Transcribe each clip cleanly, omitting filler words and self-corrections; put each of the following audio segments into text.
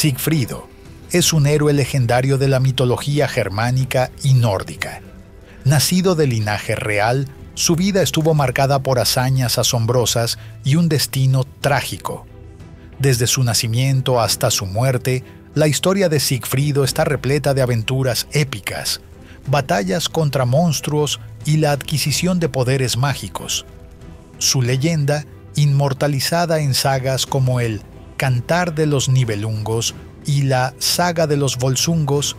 Sigfrido es un héroe legendario de la mitología germánica y nórdica. Nacido de linaje real, su vida estuvo marcada por hazañas asombrosas y un destino trágico. Desde su nacimiento hasta su muerte, la historia de Sigfrido está repleta de aventuras épicas, batallas contra monstruos y la adquisición de poderes mágicos. Su leyenda, inmortalizada en sagas como el Cantar de los Nibelungos y la Saga de los Volsungos,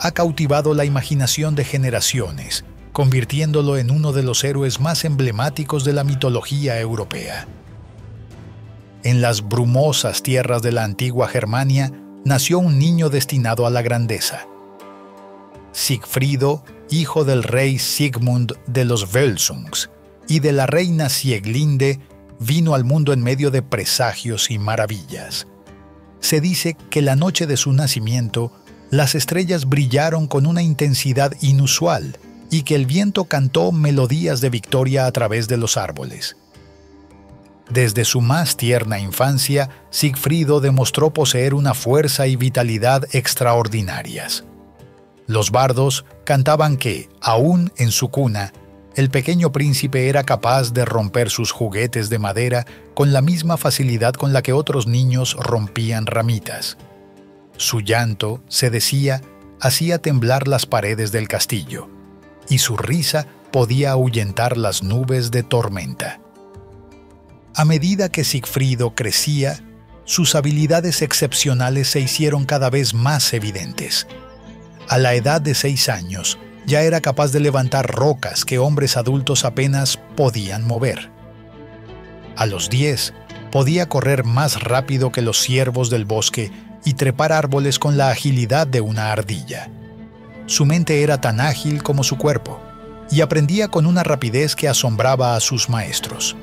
ha cautivado la imaginación de generaciones, convirtiéndolo en uno de los héroes más emblemáticos de la mitología europea. En las brumosas tierras de la antigua Germania nació un niño destinado a la grandeza. Sigfrido, hijo del rey Sigmund de los Volsungs y de la reina Sieglinde, vino al mundo en medio de presagios y maravillas. Se dice que la noche de su nacimiento, las estrellas brillaron con una intensidad inusual y que el viento cantó melodías de victoria a través de los árboles. Desde su más tierna infancia, Sigfrido demostró poseer una fuerza y vitalidad extraordinarias. Los bardos cantaban que, aún en su cuna, el pequeño príncipe era capaz de romper sus juguetes de madera con la misma facilidad con la que otros niños rompían ramitas. Su llanto, se decía, hacía temblar las paredes del castillo, y su risa podía ahuyentar las nubes de tormenta. A medida que Sigfrido crecía, sus habilidades excepcionales se hicieron cada vez más evidentes. A la edad de 6 años, ya era capaz de levantar rocas que hombres adultos apenas podían mover. A los 10, podía correr más rápido que los ciervos del bosque y trepar árboles con la agilidad de una ardilla. Su mente era tan ágil como su cuerpo, y aprendía con una rapidez que asombraba a sus maestros.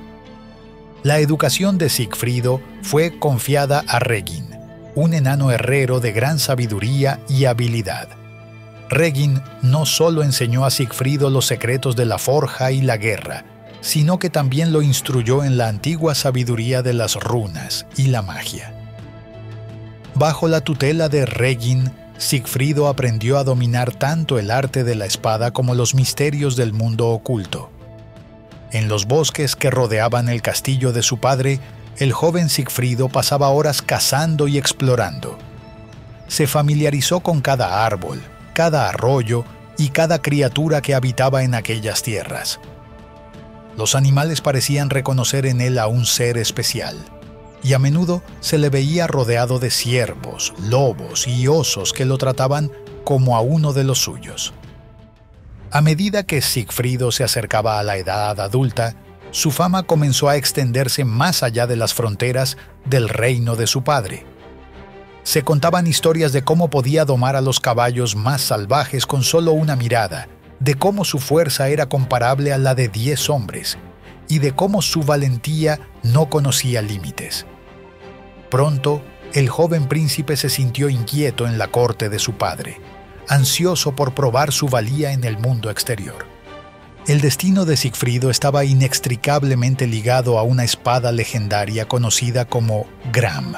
La educación de Sigfrido fue confiada a Reginn, un enano herrero de gran sabiduría y habilidad. Reginn no solo enseñó a Sigfrido los secretos de la forja y la guerra, sino que también lo instruyó en la antigua sabiduría de las runas y la magia. Bajo la tutela de Reginn, Sigfrido aprendió a dominar tanto el arte de la espada como los misterios del mundo oculto. En los bosques que rodeaban el castillo de su padre, el joven Sigfrido pasaba horas cazando y explorando. Se familiarizó con cada árbol, cada arroyo y cada criatura que habitaba en aquellas tierras. Los animales parecían reconocer en él a un ser especial, y a menudo se le veía rodeado de ciervos, lobos y osos que lo trataban como a uno de los suyos. A medida que Sigfrido se acercaba a la edad adulta, su fama comenzó a extenderse más allá de las fronteras del reino de su padre. Se contaban historias de cómo podía domar a los caballos más salvajes con solo una mirada, de cómo su fuerza era comparable a la de 10 hombres, y de cómo su valentía no conocía límites. Pronto, el joven príncipe se sintió inquieto en la corte de su padre, ansioso por probar su valía en el mundo exterior. El destino de Sigfrido estaba inextricablemente ligado a una espada legendaria conocida como Gram.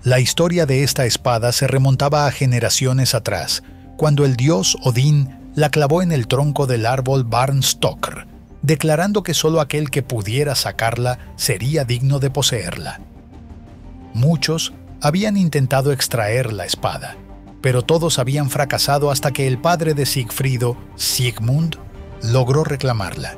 La historia de esta espada se remontaba a generaciones atrás, cuando el dios Odín la clavó en el tronco del árbol Barnstokkr, declarando que solo aquel que pudiera sacarla sería digno de poseerla. Muchos habían intentado extraer la espada, pero todos habían fracasado hasta que el padre de Sigfrido, Sigmund, logró reclamarla.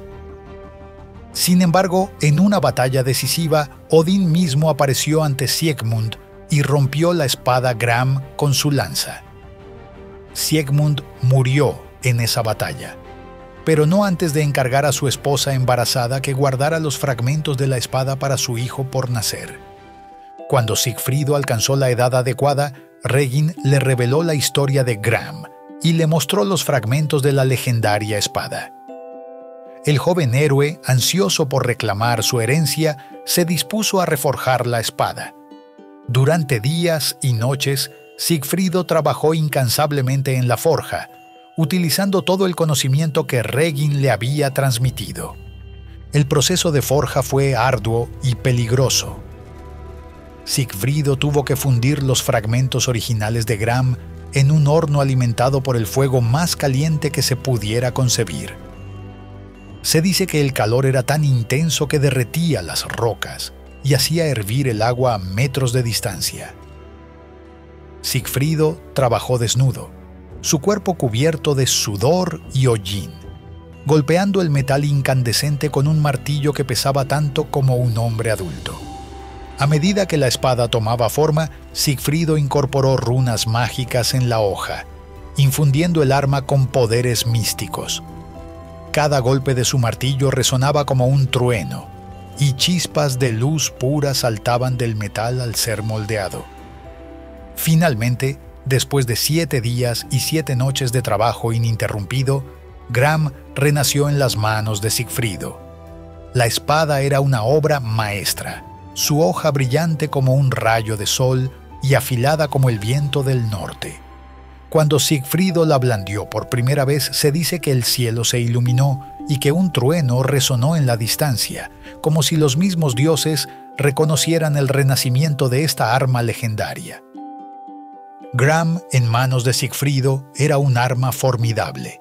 Sin embargo, en una batalla decisiva, Odín mismo apareció ante Sigmund y rompió la espada Gram con su lanza. Sigmund murió en esa batalla, pero no antes de encargar a su esposa embarazada que guardara los fragmentos de la espada para su hijo por nacer. Cuando Sigfrido alcanzó la edad adecuada, Reginn le reveló la historia de Gram y le mostró los fragmentos de la legendaria espada. El joven héroe, ansioso por reclamar su herencia, se dispuso a reforjar la espada. Durante días y noches, Sigfrido trabajó incansablemente en la forja, utilizando todo el conocimiento que Reginn le había transmitido. El proceso de forja fue arduo y peligroso. Sigfrido tuvo que fundir los fragmentos originales de Gram en un horno alimentado por el fuego más caliente que se pudiera concebir. Se dice que el calor era tan intenso que derretía las rocas y hacía hervir el agua a metros de distancia. Sigfrido trabajó desnudo, su cuerpo cubierto de sudor y hollín, golpeando el metal incandescente con un martillo que pesaba tanto como un hombre adulto. A medida que la espada tomaba forma, Sigfrido incorporó runas mágicas en la hoja, infundiendo el arma con poderes místicos. Cada golpe de su martillo resonaba como un trueno, y chispas de luz pura saltaban del metal al ser moldeado. Finalmente, después de 7 días y 7 noches de trabajo ininterrumpido, Gram renació en las manos de Sigfrido. La espada era una obra maestra, su hoja brillante como un rayo de sol y afilada como el viento del norte. Cuando Sigfrido la blandió por primera vez, se dice que el cielo se iluminó y que un trueno resonó en la distancia, como si los mismos dioses reconocieran el renacimiento de esta arma legendaria. Gram, en manos de Sigfrido, era un arma formidable.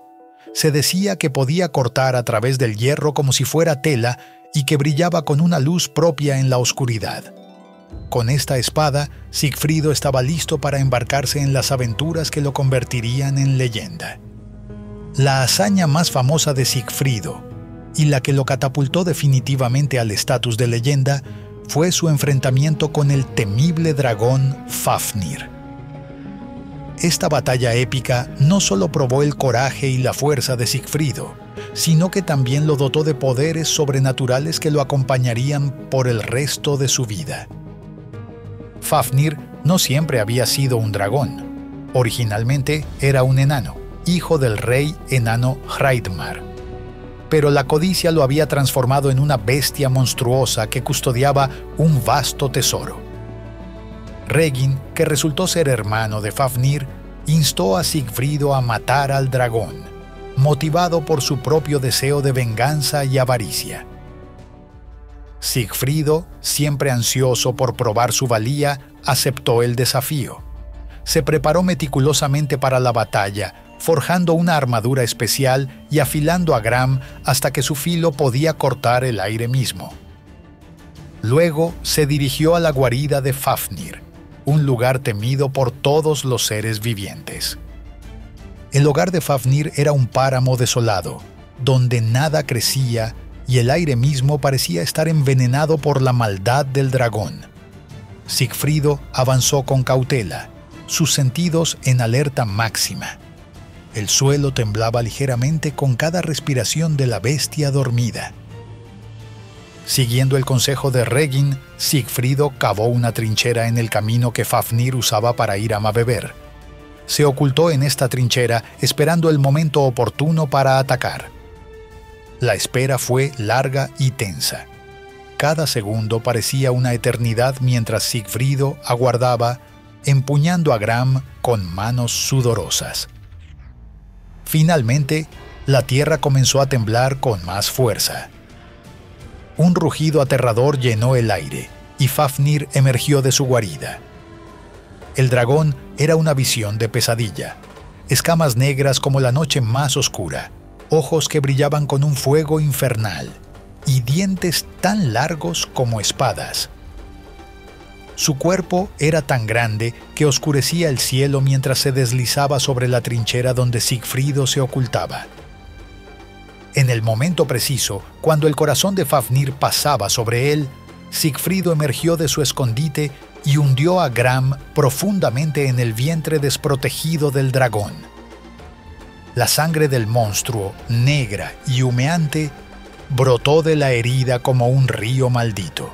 Se decía que podía cortar a través del hierro como si fuera tela y que brillaba con una luz propia en la oscuridad. Con esta espada, Sigfrido estaba listo para embarcarse en las aventuras que lo convertirían en leyenda. La hazaña más famosa de Sigfrido, y la que lo catapultó definitivamente al estatus de leyenda, fue su enfrentamiento con el temible dragón Fafnir. Esta batalla épica no solo probó el coraje y la fuerza de Sigfrido, sino que también lo dotó de poderes sobrenaturales que lo acompañarían por el resto de su vida. Fafnir no siempre había sido un dragón. Originalmente era un enano, hijo del rey enano Hreidmar. Pero la codicia lo había transformado en una bestia monstruosa que custodiaba un vasto tesoro. Reginn, que resultó ser hermano de Fafnir, instó a Sigfrido a matar al dragón, motivado por su propio deseo de venganza y avaricia. Sigfrido, siempre ansioso por probar su valía, aceptó el desafío. Se preparó meticulosamente para la batalla, forjando una armadura especial y afilando a Gram hasta que su filo podía cortar el aire mismo. Luego se dirigió a la guarida de Fafnir, un lugar temido por todos los seres vivientes. El hogar de Fafnir era un páramo desolado, donde nada crecía y el aire mismo parecía estar envenenado por la maldad del dragón. Sigfrido avanzó con cautela, sus sentidos en alerta máxima. El suelo temblaba ligeramente con cada respiración de la bestia dormida. Siguiendo el consejo de Reginn, Sigfrido cavó una trinchera en el camino que Fafnir usaba para ir a beber. Se ocultó en esta trinchera esperando el momento oportuno para atacar. La espera fue larga y tensa. Cada segundo parecía una eternidad mientras Sigfrido aguardaba, empuñando a Gram con manos sudorosas. Finalmente, la tierra comenzó a temblar con más fuerza. Un rugido aterrador llenó el aire, y Fafnir emergió de su guarida. El dragón era una visión de pesadilla. Escamas negras como la noche más oscura, ojos que brillaban con un fuego infernal, y dientes tan largos como espadas. Su cuerpo era tan grande que oscurecía el cielo mientras se deslizaba sobre la trinchera donde Sigfrido se ocultaba. En el momento preciso, cuando el corazón de Fafnir pasaba sobre él, Sigfrido emergió de su escondite y hundió a Gram profundamente en el vientre desprotegido del dragón. La sangre del monstruo, negra y humeante, brotó de la herida como un río maldito.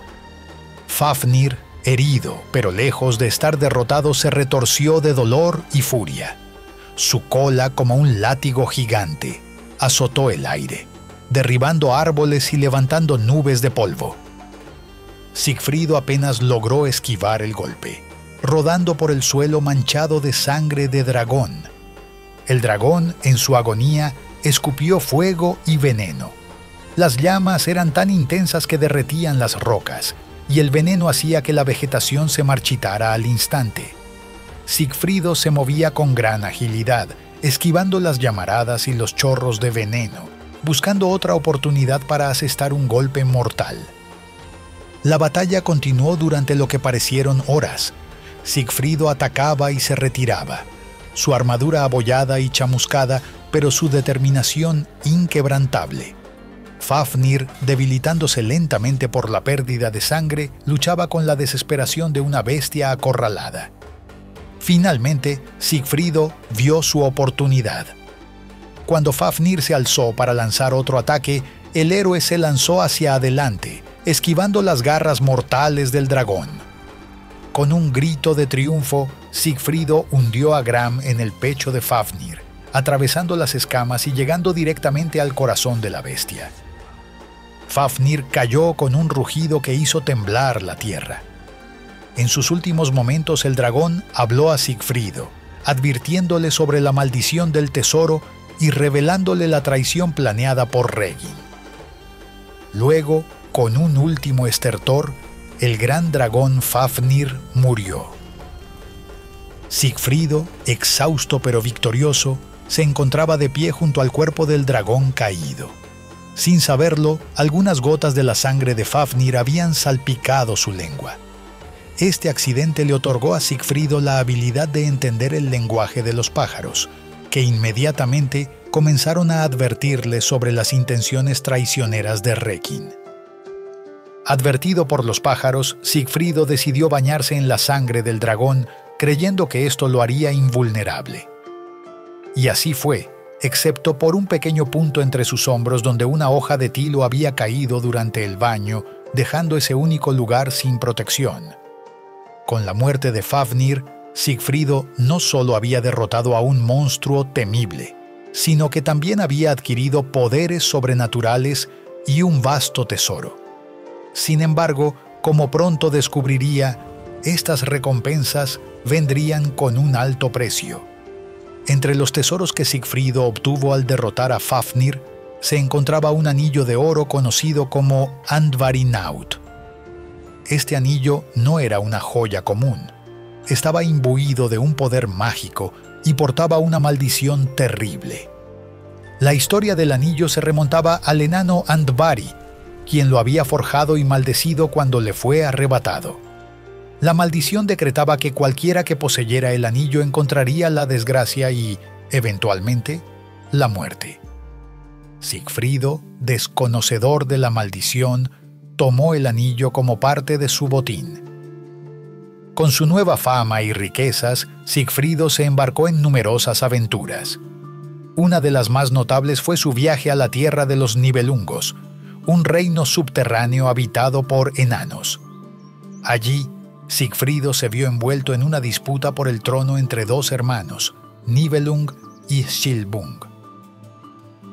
Fafnir, herido, pero lejos de estar derrotado, se retorció de dolor y furia. Su cola, como un látigo gigante, azotó el aire, derribando árboles y levantando nubes de polvo. Sigfrido apenas logró esquivar el golpe, rodando por el suelo manchado de sangre de dragón. El dragón, en su agonía, escupió fuego y veneno. Las llamas eran tan intensas que derretían las rocas, y el veneno hacía que la vegetación se marchitara al instante. Sigfrido se movía con gran agilidad, esquivando las llamaradas y los chorros de veneno, buscando otra oportunidad para asestar un golpe mortal. La batalla continuó durante lo que parecieron horas. Sigfrido atacaba y se retiraba, su armadura abollada y chamuscada, pero su determinación inquebrantable. Fafnir, debilitándose lentamente por la pérdida de sangre, luchaba con la desesperación de una bestia acorralada. Finalmente, Sigfrido vio su oportunidad. Cuando Fafnir se alzó para lanzar otro ataque, el héroe se lanzó hacia adelante, esquivando las garras mortales del dragón. Con un grito de triunfo, Sigfrido hundió a Gram en el pecho de Fafnir, atravesando las escamas y llegando directamente al corazón de la bestia. Fafnir cayó con un rugido que hizo temblar la tierra. En sus últimos momentos el dragón habló a Sigfrido, advirtiéndole sobre la maldición del tesoro y revelándole la traición planeada por Regin. Luego, con un último estertor, el gran dragón Fafnir murió. Sigfrido, exhausto pero victorioso, se encontraba de pie junto al cuerpo del dragón caído. Sin saberlo, algunas gotas de la sangre de Fafnir habían salpicado su lengua. Este accidente le otorgó a Sigfrido la habilidad de entender el lenguaje de los pájaros, que inmediatamente comenzaron a advertirle sobre las intenciones traicioneras de Regin. Advertido por los pájaros, Sigfrido decidió bañarse en la sangre del dragón, creyendo que esto lo haría invulnerable. Y así fue, excepto por un pequeño punto entre sus hombros donde una hoja de tilo había caído durante el baño, dejando ese único lugar sin protección. Con la muerte de Fafnir, Sigfrido no solo había derrotado a un monstruo temible, sino que también había adquirido poderes sobrenaturales y un vasto tesoro. Sin embargo, como pronto descubriría, estas recompensas vendrían con un alto precio. Entre los tesoros que Sigfrido obtuvo al derrotar a Fafnir, se encontraba un anillo de oro conocido como Andvarinaut. Este anillo no era una joya común. Estaba imbuido de un poder mágico y portaba una maldición terrible. La historia del anillo se remontaba al enano Andvari, quien lo había forjado y maldecido cuando le fue arrebatado. La maldición decretaba que cualquiera que poseyera el anillo encontraría la desgracia y, eventualmente, la muerte. Sigfrido, desconocedor de la maldición, tomó el anillo como parte de su botín. Con su nueva fama y riquezas, Sigfrido se embarcó en numerosas aventuras. Una de las más notables fue su viaje a la tierra de los Nibelungos, un reino subterráneo habitado por enanos. Allí, Sigfrido se vio envuelto en una disputa por el trono entre dos hermanos, Nibelung y Silbung.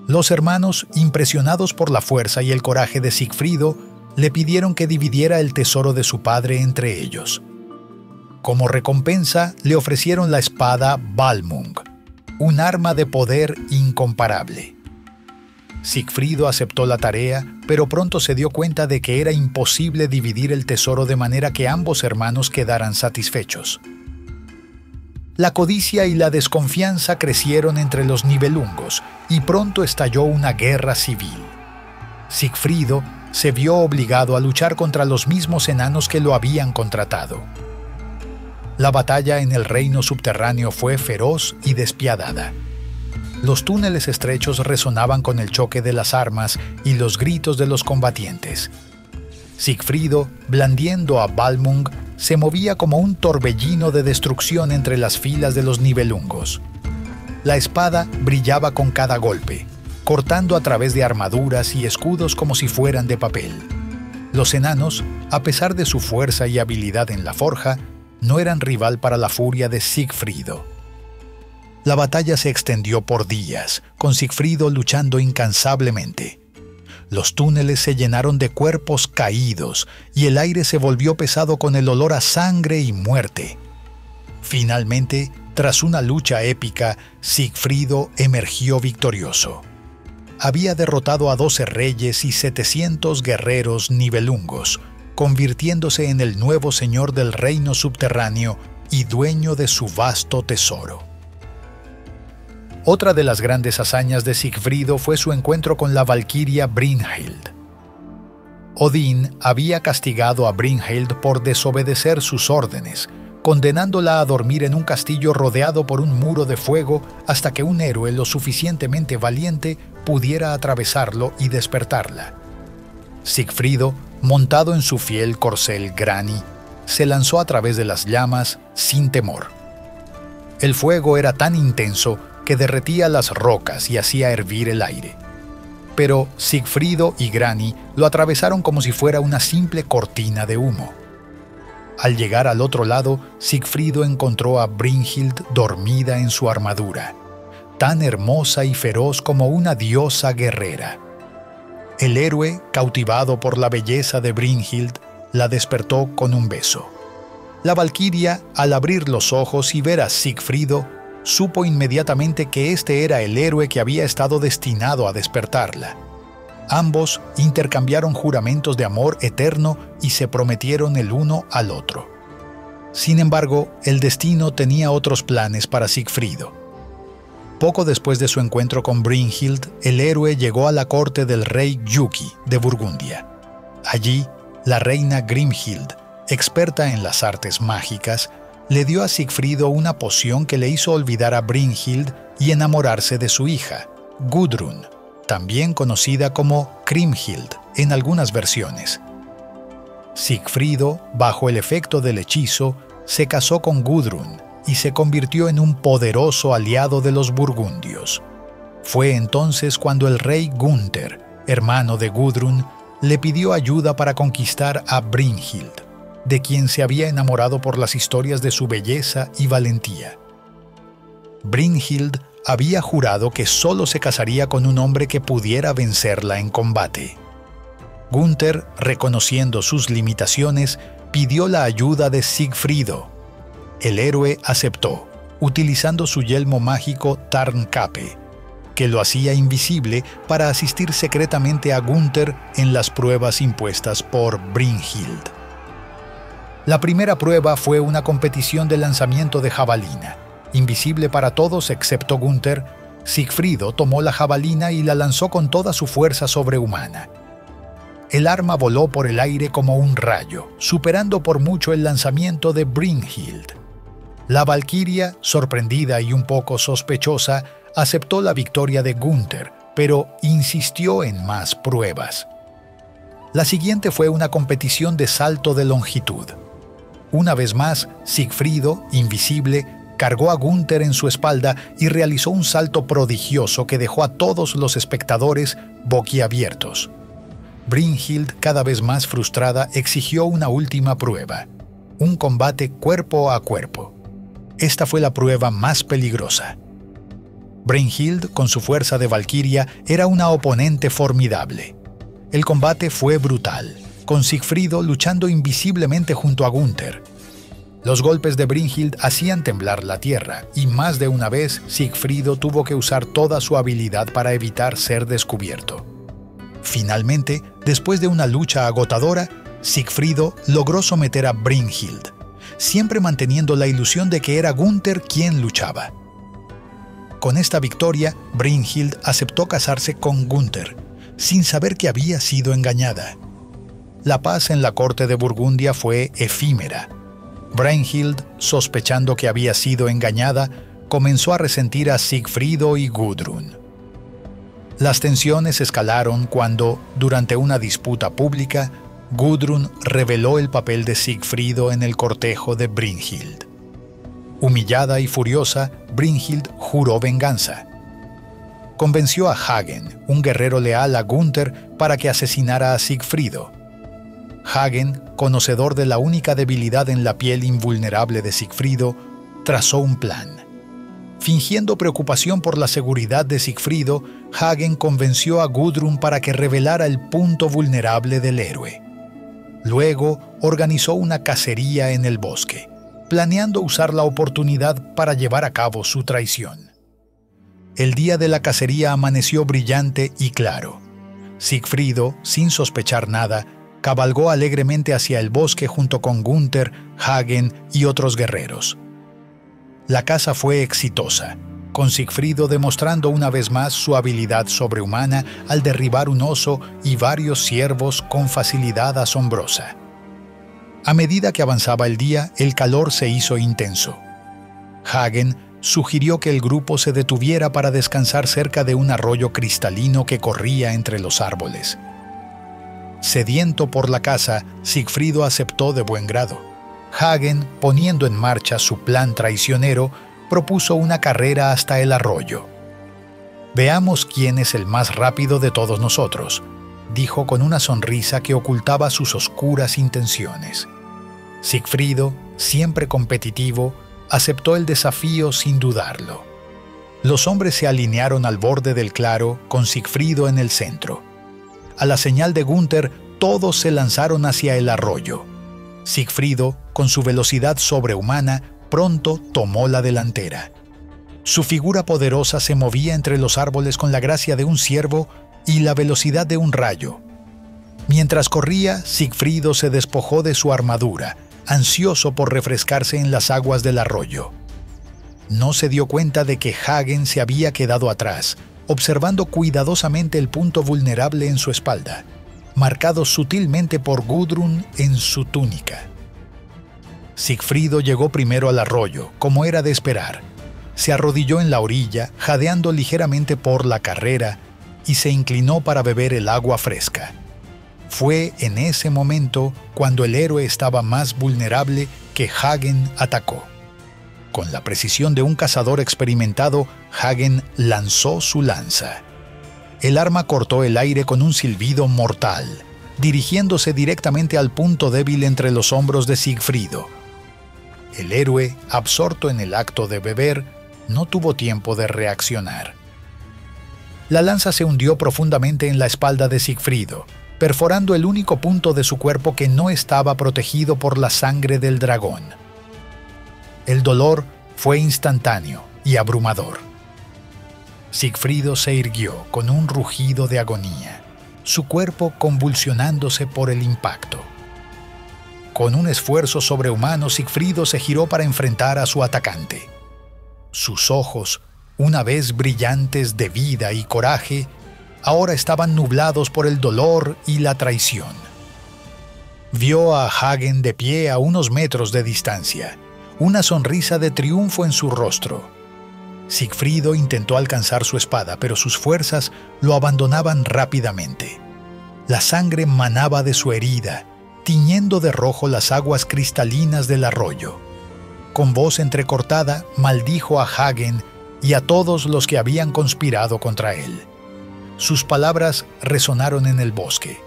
Los hermanos, impresionados por la fuerza y el coraje de Sigfrido, le pidieron que dividiera el tesoro de su padre entre ellos. Como recompensa, le ofrecieron la espada Balmung, un arma de poder incomparable. Sigfrido aceptó la tarea, pero pronto se dio cuenta de que era imposible dividir el tesoro de manera que ambos hermanos quedaran satisfechos. La codicia y la desconfianza crecieron entre los Nibelungos y pronto estalló una guerra civil. Sigfrido se vio obligado a luchar contra los mismos enanos que lo habían contratado. La batalla en el reino subterráneo fue feroz y despiadada. Los túneles estrechos resonaban con el choque de las armas y los gritos de los combatientes. Sigfrido, blandiendo a Balmung, se movía como un torbellino de destrucción entre las filas de los Nibelungos. La espada brillaba con cada golpe, cortando a través de armaduras y escudos como si fueran de papel. Los enanos, a pesar de su fuerza y habilidad en la forja, no eran rival para la furia de Sigfrido. La batalla se extendió por días, con Sigfrido luchando incansablemente. Los túneles se llenaron de cuerpos caídos y el aire se volvió pesado con el olor a sangre y muerte. Finalmente, tras una lucha épica, Sigfrido emergió victorioso. Había derrotado a 12 reyes y 700 guerreros nibelungos, convirtiéndose en el nuevo señor del reino subterráneo y dueño de su vasto tesoro. Otra de las grandes hazañas de Sigfrido fue su encuentro con la valquiria Brynhild. Odín había castigado a Brynhild por desobedecer sus órdenes, condenándola a dormir en un castillo rodeado por un muro de fuego hasta que un héroe lo suficientemente valiente pudiera atravesarlo y despertarla. Sigfrido, montado en su fiel corcel Grani, se lanzó a través de las llamas sin temor. El fuego era tan intenso que derretía las rocas y hacía hervir el aire. Pero Sigfrido y Grani lo atravesaron como si fuera una simple cortina de humo. Al llegar al otro lado, Sigfrido encontró a Brynhild dormida en su armadura, tan hermosa y feroz como una diosa guerrera. El héroe, cautivado por la belleza de Brynhild, la despertó con un beso. La valquiria, al abrir los ojos y ver a Sigfrido, supo inmediatamente que este era el héroe que había estado destinado a despertarla. Ambos intercambiaron juramentos de amor eterno y se prometieron el uno al otro. Sin embargo, el destino tenía otros planes para Sigfrido. Poco después de su encuentro con Brynhild, el héroe llegó a la corte del rey Giuki de Burgundia. Allí, la reina Grimhild, experta en las artes mágicas, le dio a Sigfrido una poción que le hizo olvidar a Brynhild y enamorarse de su hija, Gudrun, también conocida como Kriemhild en algunas versiones. Sigfrido, bajo el efecto del hechizo, se casó con Gudrun y se convirtió en un poderoso aliado de los burgundios. Fue entonces cuando el rey Gunther, hermano de Gudrun, le pidió ayuda para conquistar a Brynhild, de quien se había enamorado por las historias de su belleza y valentía. Brynhild había jurado que solo se casaría con un hombre que pudiera vencerla en combate. Gunther, reconociendo sus limitaciones, pidió la ayuda de Sigfrido. El héroe aceptó, utilizando su yelmo mágico Tarnkappe, que lo hacía invisible para asistir secretamente a Gunther en las pruebas impuestas por Brynhild. La primera prueba fue una competición de lanzamiento de jabalina. Invisible para todos excepto Gunther, Sigfrido tomó la jabalina y la lanzó con toda su fuerza sobrehumana. El arma voló por el aire como un rayo, superando por mucho el lanzamiento de Brynhild. La valquiria, sorprendida y un poco sospechosa, aceptó la victoria de Gunther, pero insistió en más pruebas. La siguiente fue una competición de salto de longitud. Una vez más, Sigfrido, invisible, cargó a Gunther en su espalda y realizó un salto prodigioso que dejó a todos los espectadores boquiabiertos. Brynhild, cada vez más frustrada, exigió una última prueba, un combate cuerpo a cuerpo. Esta fue la prueba más peligrosa. Brynhild, con su fuerza de valquiria, era una oponente formidable. El combate fue brutal, con Sigfrido luchando invisiblemente junto a Gunther. Los golpes de Brynhild hacían temblar la tierra, y más de una vez Sigfrido tuvo que usar toda su habilidad para evitar ser descubierto. Finalmente, después de una lucha agotadora, Sigfrido logró someter a Brynhild, siempre manteniendo la ilusión de que era Gunther quien luchaba. Con esta victoria, Brynhild aceptó casarse con Gunther, sin saber que había sido engañada. La paz en la corte de Burgundia fue efímera. Brynhild, sospechando que había sido engañada, comenzó a resentir a Sigfrido y Gudrun. Las tensiones escalaron cuando, durante una disputa pública, Gudrun reveló el papel de Sigfrido en el cortejo de Brynhild. Humillada y furiosa, Brynhild juró venganza. Convenció a Hagen, un guerrero leal a Gunther, para que asesinara a Sigfrido. Hagen, conocedor de la única debilidad en la piel invulnerable de Sigfrido, trazó un plan. Fingiendo preocupación por la seguridad de Sigfrido, Hagen convenció a Gudrun para que revelara el punto vulnerable del héroe. Luego organizó una cacería en el bosque, planeando usar la oportunidad para llevar a cabo su traición. El día de la cacería amaneció brillante y claro. Sigfrido, sin sospechar nada, cabalgó alegremente hacia el bosque junto con Gunther, Hagen y otros guerreros. La caza fue exitosa, con Sigfrido demostrando una vez más su habilidad sobrehumana al derribar un oso y varios ciervos con facilidad asombrosa. A medida que avanzaba el día, el calor se hizo intenso. Hagen sugirió que el grupo se detuviera para descansar cerca de un arroyo cristalino que corría entre los árboles. Sediento por la caza, Sigfrido aceptó de buen grado. Hagen, poniendo en marcha su plan traicionero, propuso una carrera hasta el arroyo. «Veamos quién es el más rápido de todos nosotros», dijo con una sonrisa que ocultaba sus oscuras intenciones. Sigfrido, siempre competitivo, aceptó el desafío sin dudarlo. Los hombres se alinearon al borde del claro, con Sigfrido en el centro. A la señal de Gunther, todos se lanzaron hacia el arroyo. Sigfrido, con su velocidad sobrehumana, pronto tomó la delantera. Su figura poderosa se movía entre los árboles con la gracia de un ciervo y la velocidad de un rayo. Mientras corría, Sigfrido se despojó de su armadura, ansioso por refrescarse en las aguas del arroyo. No se dio cuenta de que Hagen se había quedado atrás, observando cuidadosamente el punto vulnerable en su espalda, marcado sutilmente por Gudrun en su túnica. Sigfrido llegó primero al arroyo, como era de esperar. Se arrodilló en la orilla, jadeando ligeramente por la carrera, y se inclinó para beber el agua fresca. Fue en ese momento cuando el héroe estaba más vulnerable que Hagen atacó. Con la precisión de un cazador experimentado, Hagen lanzó su lanza. El arma cortó el aire con un silbido mortal, dirigiéndose directamente al punto débil entre los hombros de Sigfrido. El héroe, absorto en el acto de beber, no tuvo tiempo de reaccionar. La lanza se hundió profundamente en la espalda de Sigfrido, perforando el único punto de su cuerpo que no estaba protegido por la sangre del dragón. El dolor fue instantáneo y abrumador. Sigfrido se irguió con un rugido de agonía, su cuerpo convulsionándose por el impacto. Con un esfuerzo sobrehumano, Sigfrido se giró para enfrentar a su atacante. Sus ojos, una vez brillantes de vida y coraje, ahora estaban nublados por el dolor y la traición. Vio a Hagen de pie a unos metros de distancia, una sonrisa de triunfo en su rostro. Sigfrido intentó alcanzar su espada, pero sus fuerzas lo abandonaban rápidamente. La sangre manaba de su herida, tiñendo de rojo las aguas cristalinas del arroyo. Con voz entrecortada, maldijo a Hagen y a todos los que habían conspirado contra él. Sus palabras resonaron en el bosque,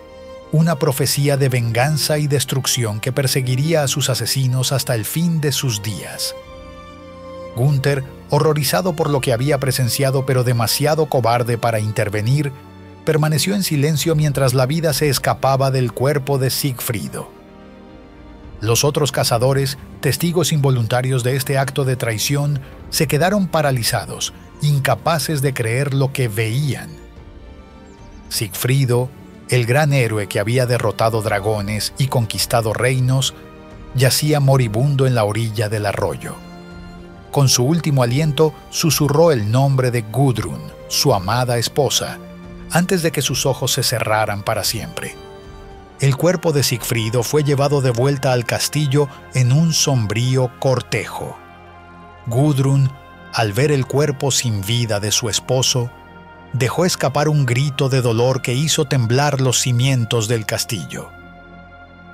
una profecía de venganza y destrucción que perseguiría a sus asesinos hasta el fin de sus días. Gunther, horrorizado por lo que había presenciado pero demasiado cobarde para intervenir, permaneció en silencio mientras la vida se escapaba del cuerpo de Sigfrido. Los otros cazadores, testigos involuntarios de este acto de traición, se quedaron paralizados, incapaces de creer lo que veían. Sigfrido, el gran héroe que había derrotado dragones y conquistado reinos, yacía moribundo en la orilla del arroyo. Con su último aliento, susurró el nombre de Gudrun, su amada esposa, antes de que sus ojos se cerraran para siempre. El cuerpo de Sigfrido fue llevado de vuelta al castillo en un sombrío cortejo. Gudrun, al ver el cuerpo sin vida de su esposo, dejó escapar un grito de dolor que hizo temblar los cimientos del castillo.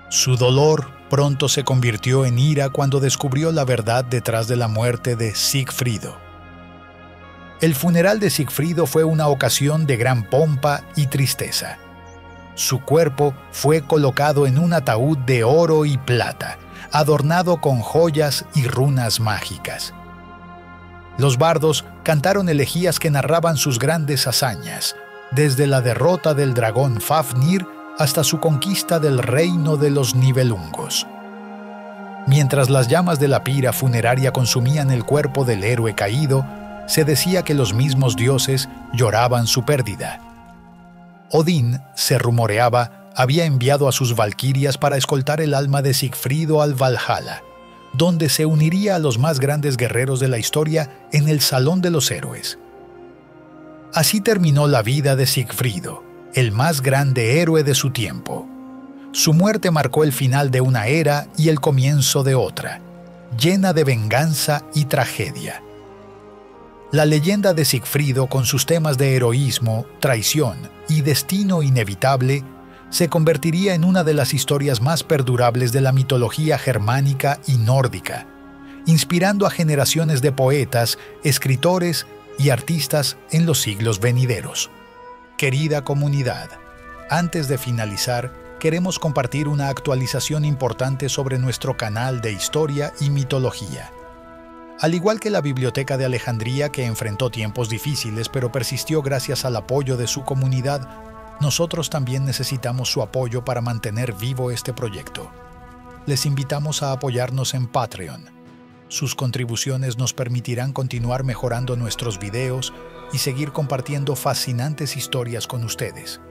Su dolor pronto se convirtió en ira cuando descubrió la verdad detrás de la muerte de Sigfrido. El funeral de Sigfrido fue una ocasión de gran pompa y tristeza. Su cuerpo fue colocado en un ataúd de oro y plata, adornado con joyas y runas mágicas. Los bardos cantaron elegías que narraban sus grandes hazañas, desde la derrota del dragón Fafnir hasta su conquista del reino de los Nibelungos. Mientras las llamas de la pira funeraria consumían el cuerpo del héroe caído, se decía que los mismos dioses lloraban su pérdida. Odín, se rumoreaba, había enviado a sus valquirias para escoltar el alma de Sigfrido al Valhalla, donde se uniría a los más grandes guerreros de la historia en el Salón de los Héroes. Así terminó la vida de Sigfrido, el más grande héroe de su tiempo. Su muerte marcó el final de una era y el comienzo de otra, llena de venganza y tragedia. La leyenda de Sigfrido, con sus temas de heroísmo, traición y destino inevitable, se convertiría en una de las historias más perdurables de la mitología germánica y nórdica, inspirando a generaciones de poetas, escritores y artistas en los siglos venideros. Querida comunidad, antes de finalizar, queremos compartir una actualización importante sobre nuestro canal de historia y mitología. Al igual que la Biblioteca de Alejandría, que enfrentó tiempos difíciles pero persistió gracias al apoyo de su comunidad, nosotros también necesitamos su apoyo para mantener vivo este proyecto. Les invitamos a apoyarnos en Patreon. Sus contribuciones nos permitirán continuar mejorando nuestros videos y seguir compartiendo fascinantes historias con ustedes.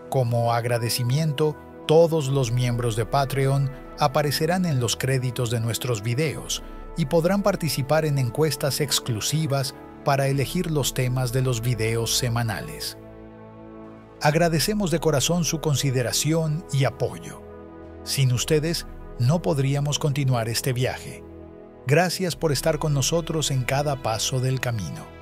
Como agradecimiento, todos los miembros de Patreon aparecerán en los créditos de nuestros videos y podrán participar en encuestas exclusivas para elegir los temas de los videos semanales. Agradecemos de corazón su consideración y apoyo. Sin ustedes, no podríamos continuar este viaje. Gracias por estar con nosotros en cada paso del camino.